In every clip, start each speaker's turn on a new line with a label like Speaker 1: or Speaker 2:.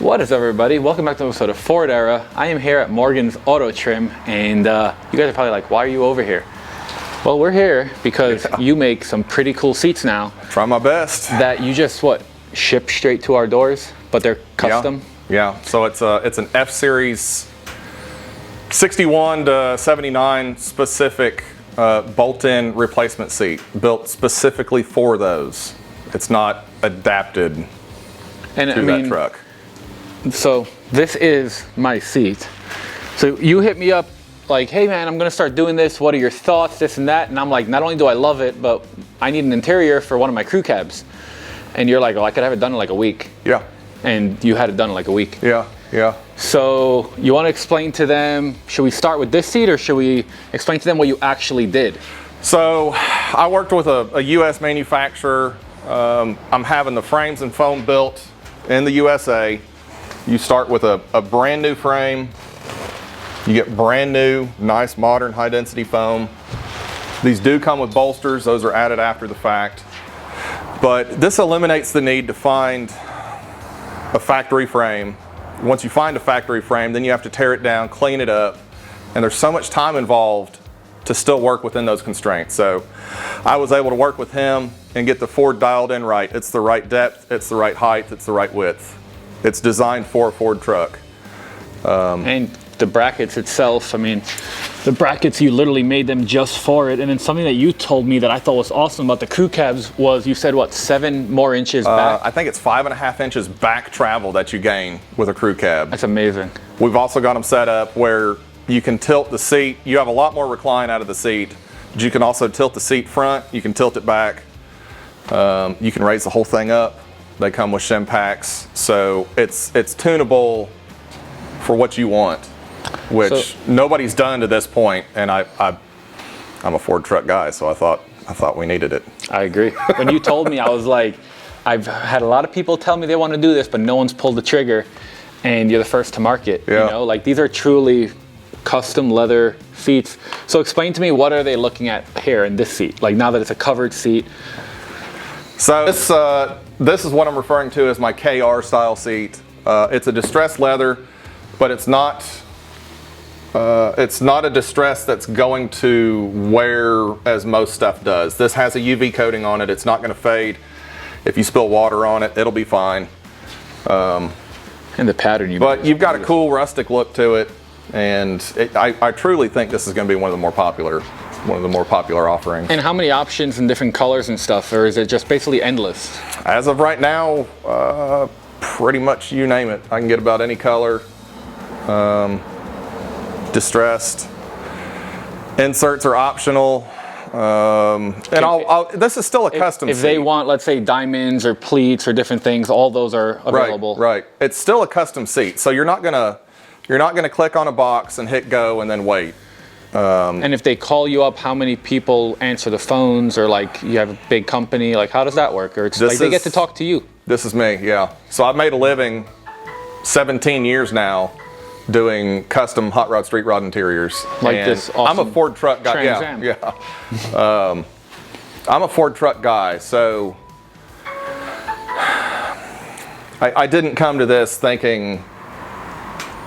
Speaker 1: What is up, everybody? Welcome back to an episode of Ford Era. I am here at Morgan's Auto Trim, and you guys are probably like, why are you over here? Well, we're here because you make some pretty cool seats now.
Speaker 2: Try my best.
Speaker 1: That you just, ship straight to our doors, but they're custom?
Speaker 2: Yeah. So it's an F-Series 61 to 79 specific bolt-in replacement seat, built specifically for those. It's not adapted to that truck.
Speaker 1: So this is my seat. So you hit me up like, hey man, I'm gonna start doing this. What are your thoughts, this and that? And I'm like, not only do I love it, but I need an interior for one of my crew cabs. And you're like, oh, I could have it done in like a week.
Speaker 2: Yeah.
Speaker 1: And you had it done in like a week.
Speaker 2: Yeah.
Speaker 1: So you wanna explain to them, should we start with this seat or should we explain to them what you actually did?
Speaker 2: So I worked with a US manufacturer. I'm having the frames and foam built in the USA. You start with a brand new frame. You get brand new, nice, modern, high density foam. These do come with bolsters. Those are added after the fact. But this eliminates the need to find a factory frame. Once you find a factory frame, then you have to tear it down, clean it up, and there's so much time involved to still work within those constraints. So I was able to work with him and get the Ford dialed in right. It's the right depth, it's the right height, it's the right width. It's designed for a Ford truck.
Speaker 1: And the brackets itself, the brackets, you literally made them just for it. And then something that you told me that I thought was awesome about the crew cabs was, you said, 7 more inches back?
Speaker 2: I think it's 5.5 inches back travel that you gain with a crew cab.
Speaker 1: That's amazing.
Speaker 2: We've also got them set up where you can tilt the seat. You have a lot more recline out of the seat, but you can also tilt the seat front. You can tilt it back. You can raise the whole thing up. They come with shim packs, so it's tunable for what you want, which nobody's done to this point. And I'm a Ford truck guy, so I thought we needed it.
Speaker 1: I agree. When you told me, I was like, I've had a lot of people tell me they want to do this, but no one's pulled the trigger, and you're the first to market.
Speaker 2: Yeah.
Speaker 1: You know, like these are truly custom leather seats. So explain to me, what are they looking at here in this seat? Like now that it's a covered seat.
Speaker 2: So this is what I'm referring to as my KR style seat. It's a distressed leather, but it's not a distress that's going to wear as most stuff does. This has a UV coating on it. It's not going to fade. If you spill water on it, it'll be fine.
Speaker 1: And the pattern
Speaker 2: but you've got a cool rustic look to it, and I truly think this is going to be one of the more popular offerings.
Speaker 1: And how many options and different colors and stuff, or is it just basically endless?
Speaker 2: As of right now, pretty much you name it. I can get about any color. Distressed. Inserts are optional. This is still a custom seat.
Speaker 1: If they want, let's say, diamonds or pleats or different things, all those are available.
Speaker 2: Right. It's still a custom seat, so you're not gonna click on a box and hit go and then wait.
Speaker 1: And if they call you up, how many people answer the phones, or like you have a big company, like how does that work? Or it's like they get to talk to you?
Speaker 2: This is me, yeah. So I've made a living 17 years now doing custom hot rod, street rod interiors.
Speaker 1: Like
Speaker 2: and
Speaker 1: this awesome
Speaker 2: I'm a Ford truck guy.
Speaker 1: Trans Am.
Speaker 2: Yeah. I'm a Ford truck guy, so I didn't come to this thinking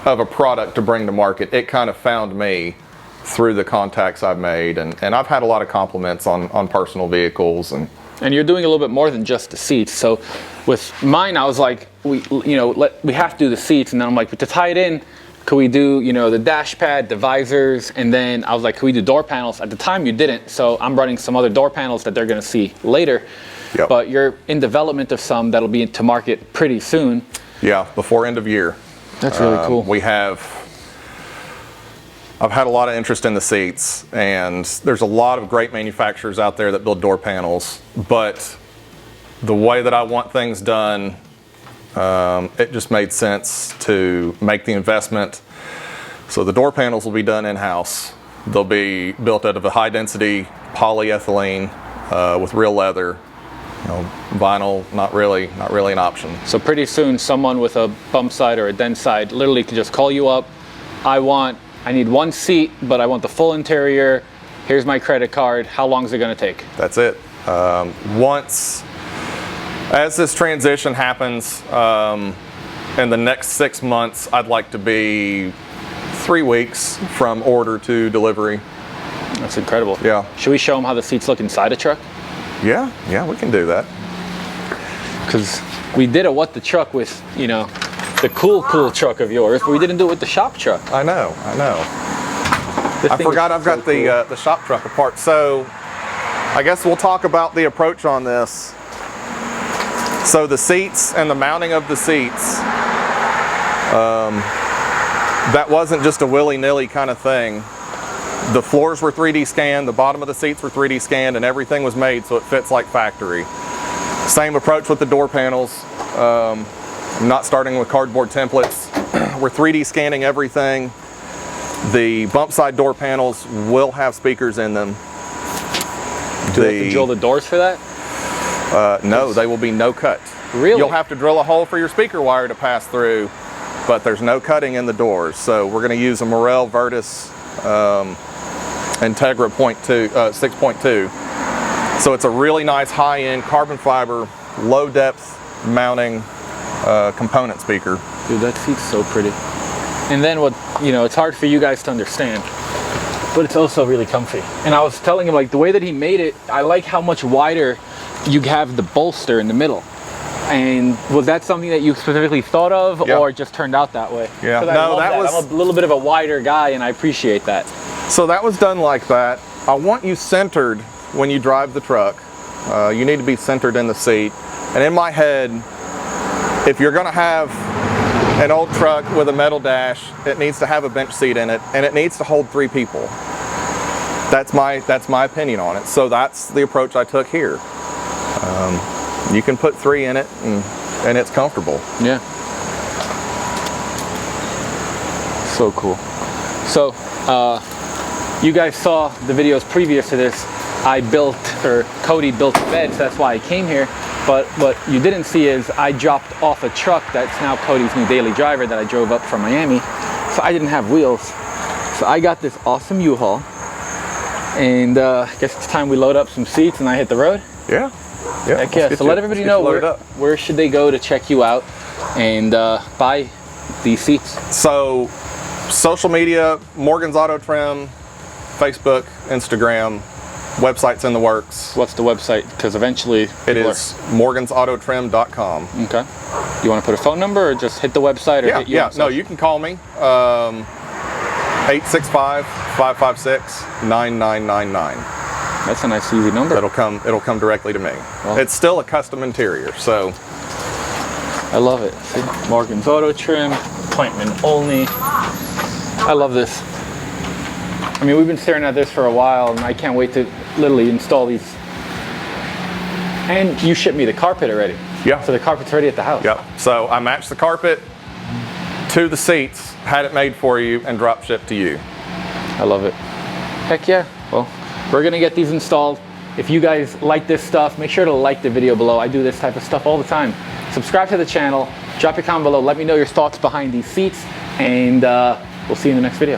Speaker 2: of a product to bring to market. It kind of found me through the contacts I've made, and I've had a lot of compliments on personal vehicles. And
Speaker 1: you're doing a little bit more than just the seats. So with mine, I was like, we have to do the seats, and then I'm like, to tie it in, could we do the dash pad, the visors, and then I was like, could we do door panels? At the time you didn't, so I'm running some other door panels that they're going to see later.
Speaker 2: Yep.
Speaker 1: But you're in development of some that'll be to market pretty soon.
Speaker 2: Yeah, before end of year.
Speaker 1: That's really cool.
Speaker 2: I've had a lot of interest in the seats, and there's a lot of great manufacturers out there that build door panels, but the way that I want things done, it just made sense to make the investment. So the door panels will be done in-house. They'll be built out of a high-density polyethylene with real leather. Vinyl, not really an option.
Speaker 1: So pretty soon, someone with a bump side or a dent side literally can just call you up. I need one seat, but I want the full interior. Here's my credit card. How long is it going to take?
Speaker 2: That's it. As this transition happens, in the next 6 months, I'd like to be 3 weeks from order to delivery.
Speaker 1: That's incredible.
Speaker 2: Yeah.
Speaker 1: Should we show them how the seats look inside a truck?
Speaker 2: Yeah, we can do that.
Speaker 1: Because we did a what the truck with, you know, the cool truck of yours, but we didn't do it with the shop truck.
Speaker 2: I know.
Speaker 1: This
Speaker 2: I
Speaker 1: thing
Speaker 2: forgot
Speaker 1: is
Speaker 2: I've got
Speaker 1: so cool.
Speaker 2: the shop truck apart. So I guess we'll talk about the approach on this. So the seats and the mounting of the seats, that wasn't just a willy-nilly kind of thing. The floors were 3D scanned, the bottom of the seats were 3D scanned, and everything was made so it fits like factory. Same approach with the door panels. I'm not starting with cardboard templates. We're 3D scanning everything. The bump side door panels will have speakers in them.
Speaker 1: Do we have to drill the doors for that?
Speaker 2: No, they will be no cut.
Speaker 1: Really?
Speaker 2: You'll have to drill a hole for your speaker wire to pass through, but there's no cutting in the doors. So we're going to use a Morel Vertus Integra 6.2. So it's a really nice high-end carbon fiber, low depth mounting component speaker.
Speaker 1: Dude, that seat's so pretty. And then what, you know, it's hard for you guys to understand, but it's also really comfy. And I was telling him, like, the way that he made it, I like how much wider you have the bolster in the middle. And was that something that you specifically thought of,
Speaker 2: Yeah.
Speaker 1: or just turned out that way?
Speaker 2: Yeah,
Speaker 1: 'Cause I
Speaker 2: no,
Speaker 1: love
Speaker 2: that was-
Speaker 1: I'm a little bit of a wider guy, and I appreciate that.
Speaker 2: So that was done like that. I want you centered when you drive the truck. You need to be centered in the seat. And in my head, if you're going to have an old truck with a metal dash, it needs to have a bench seat in it, and it needs to hold 3 people. That's my opinion on it. So that's the approach I took here. You can put 3 in it, and it's comfortable.
Speaker 1: Yeah. So cool. So, you guys saw the videos previous to this. Cody built a bed, so that's why I came here. But what you didn't see is I dropped off a truck that's now Cody's new daily driver that I drove up from Miami. So I didn't have wheels. So I got this awesome U-Haul. And I guess it's time we load up some seats and I hit the road.
Speaker 2: Yeah.
Speaker 1: Heck yeah. So let everybody know where should they go to check you out and buy these seats.
Speaker 2: So social media, Morgan's Auto Trim, Facebook, Instagram, website's in the works.
Speaker 1: What's the website? Because eventually
Speaker 2: It is morgansautotrim.com.
Speaker 1: Okay. You want to put a phone number or just hit the website or hit you?
Speaker 2: Yeah. No, you can call me. 865-556-9999.
Speaker 1: That's a nice easy number.
Speaker 2: It'll come directly to me.
Speaker 1: Well,
Speaker 2: it's still a custom interior, so
Speaker 1: I love it. See? Morgan's Auto Trim, appointment only. I love this. I mean, we've been staring at this for a while, and I can't wait to literally install these. And you shipped me the carpet already.
Speaker 2: Yeah.
Speaker 1: So the carpet's ready at the house.
Speaker 2: Yep. So I matched the carpet to the seats, had it made for you, and drop shipped to you.
Speaker 1: I love it. Heck yeah. Well, we're going to get these installed. If you guys like this stuff, make sure to like the video below. I do this type of stuff all the time. Subscribe to the channel. Drop your comment below. Let me know your thoughts behind these seats. And we'll see you in the next video.